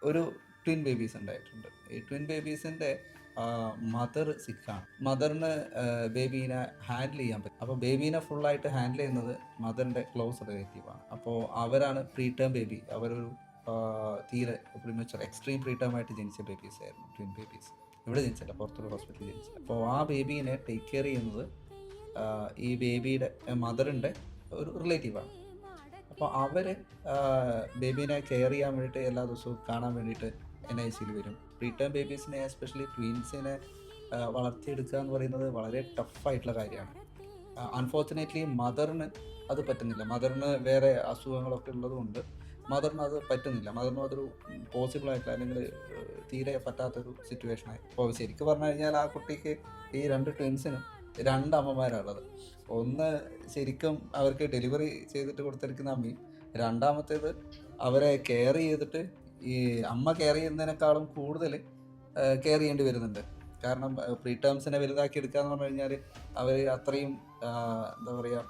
ഒരു twin babies ഉണ്ടായിട്ടുണ്ട്. ഈ ട്വിൻ ബേബീസിൻ്റെ മദർ സിക്കാണ്. മദറിന് ബേബീനെ ഹാൻഡിൽ ചെയ്യാൻ പറ്റും. അപ്പോൾ ബേബീനെ ഫുള്ളായിട്ട് ഹാൻഡിൽ ചെയ്യുന്നത് മദറിൻ്റെ ക്ലോസ് റിലേറ്റീവാണ്. അപ്പോൾ അവരാണ് പ്രീ ടേം ബേബി. അവരൊരു തീരെ പ്രിമച്വർ എക്സ്ട്രീം പ്രീ ടേം ആയിട്ട് ജനിച്ച ബേബീസ് ആയിരുന്നു ട്വിൻ ബേബീസ്. ഇവിടെ ജനിച്ചില്ല, പുറത്തൊരു ഹോസ്പിറ്റലിൽ ജനിച്ചില്ല. അപ്പോൾ ആ ബേബീനെ ടേക്ക് കെയർ ചെയ്യുന്നത് ഈ ബേബിയുടെ മദറിൻ്റെ ഒരു റിലേറ്റീവാണ്. അപ്പോൾ അവർ ബേബീനെ കെയർ ചെയ്യാൻ വേണ്ടിയിട്ട് എല്ലാ ദിവസവും കാണാൻ വേണ്ടിയിട്ട് NICയിൽ വരും. പ്രീ ടേം ബേബീസിനെ എസ്പെഷ്യലി ട്വിൻസിനെ വളർത്തിയെടുക്കുക എന്ന് പറയുന്നത് വളരെ ടഫായിട്ടുള്ള കാര്യമാണ്. അൺഫോർച്ചുനേറ്റ്ലി മദറിന് അത് പറ്റുന്നില്ല. മദറിന് വേറെ അസുഖങ്ങളൊക്കെ ഉള്ളതുകൊണ്ട് മദറിന് അത് പറ്റുന്നില്ല. മദറിനും അതൊരു പോസിബിൾ ആയിട്ടില്ല, അല്ലെങ്കിൽ തീരെ പറ്റാത്തൊരു സിറ്റുവേഷനായി. അപ്പോൾ ശരിക്കും പറഞ്ഞു കഴിഞ്ഞാൽ ആ കുട്ടിക്ക്, ഈ 2 ട്വിൻസിനും 2 അമ്മമാരാണുള്ളത്. ഒന്ന് ശരിക്കും അവർക്ക് ഡെലിവറി ചെയ്തിട്ട് കൊടുത്തിരിക്കുന്ന അമ്മയും, രണ്ടാമത്തേത് അവരെ കെയർ ചെയ്തിട്ട് ഈ അമ്മ കെയർ ചെയ്യുന്നതിനേക്കാളും കൂടുതൽ കെയർ ചെയ്യേണ്ടി വരുന്നുണ്ട്. കാരണം പ്രീ ടേംസിനെ വലുതാക്കി എടുക്കുക എന്ന് പറഞ്ഞു കഴിഞ്ഞാൽ അവർ അത്രയും എന്താ പറയുക,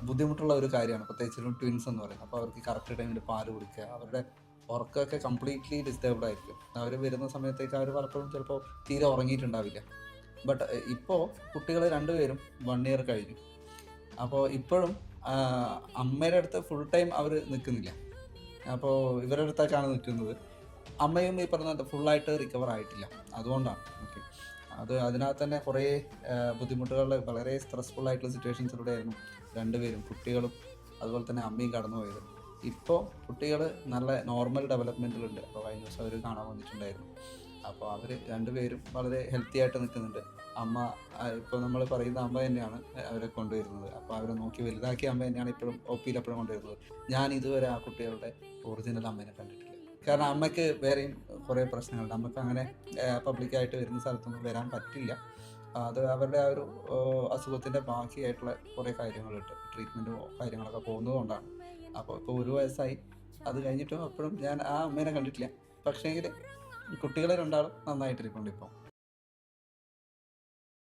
ബുദ്ധിമുട്ടുള്ള ഒരു കാര്യമാണ്, പ്രത്യേകിച്ചും ട്വിൻസ് എന്ന് പറയുന്നത്. അപ്പോൾ അവർക്ക് കറക്റ്റ് ടൈമിൽ പാല് കൊടുക്കുക, അവരുടെ ഉറക്കമൊക്കെ കംപ്ലീറ്റ്ലി ഡിസ്റ്റർബ്ഡ് ആയിരിക്കും. അവർ വരുന്ന സമയത്തേക്ക് അവർ പലപ്പോഴും ചിലപ്പോൾ തീരെ ഉറങ്ങിയിട്ടുണ്ടാവില്ല. ബട്ട് ഇപ്പോൾ കുട്ടികൾ 2 പേരും 1 ഇയർ കഴിഞ്ഞു. അപ്പോൾ ഇപ്പോഴും അമ്മയുടെ അടുത്ത് ഫുൾ ടൈം അവർ നിൽക്കുന്നില്ല. അപ്പോൾ ഇവരുടെ അടുത്തൊക്കെയാണ് നിൽക്കുന്നത്. അമ്മയും ഈ പറഞ്ഞ ഫുള്ളായിട്ട് റിക്കവർ ആയിട്ടില്ല. അതുകൊണ്ടാണ്. ഓക്കെ, അതിനകത്ത് തന്നെ കുറേ ബുദ്ധിമുട്ടുകളുടെ വളരെ സ്ട്രെസ്ഫുൾ ആയിട്ടുള്ള സിറ്റുവേഷൻസിലൂടെ ആയിരുന്നു 2 പേരും, കുട്ടികളും അതുപോലെ തന്നെ അമ്മയും കടന്നു പോയത്. ഇപ്പോൾ കുട്ടികൾ നല്ല നോർമൽ ഡെവലപ്മെൻറ്റിലുണ്ട്. അപ്പോൾ കഴിഞ്ഞ ദിവസം അവർ കാണാൻ വന്നിട്ടുണ്ടായിരുന്നു. അപ്പോൾ അവർ 2 പേരും വളരെ ഹെൽത്തി ആയിട്ട് നിൽക്കുന്നുണ്ട്. അമ്മ, ഇപ്പോൾ നമ്മൾ പറയുന്ന അമ്മ തന്നെയാണ് അവരെ കൊണ്ടുവരുന്നത്. അപ്പോൾ അവരെ നോക്കി വലുതാക്കിയ അമ്മ തന്നെയാണ് ഇപ്പോഴും OPയിൽ എപ്പോഴും കൊണ്ടുവരുന്നത്. ഞാൻ ഇതുവരെ ആ കുട്ടികളുടെ ഒറിജിനൽ അമ്മേനെ കണ്ടിട്ടില്ല. കാരണം അമ്മയ്ക്ക് വേറെയും കുറേ പ്രശ്നങ്ങളുണ്ട്. അമ്മയ്ക്ക് അങ്ങനെ പബ്ലിക്കായിട്ട് വരുന്ന സ്ഥലത്തൊന്നും വരാൻ പറ്റില്ല. അത് അവരുടെ ആ ഒരു അസുഖത്തിൻ്റെ ബാക്കിയായിട്ടുള്ള കുറേ കാര്യങ്ങളുണ്ട്. ട്രീറ്റ്മെൻറ്റും കാര്യങ്ങളൊക്കെ പോകുന്നത് കൊണ്ടാണ്. അപ്പോൾ ഇപ്പോൾ 1 വയസ്സായി. അത് കഴിഞ്ഞിട്ടും അപ്പോഴും ഞാൻ ആ അമ്മേനെ കണ്ടിട്ടില്ല. പക്ഷേങ്കിൽ കുട്ടികളെ 2 നന്നായിട്ടിരിക്കുന്നുണ്ട് ഇപ്പോൾ.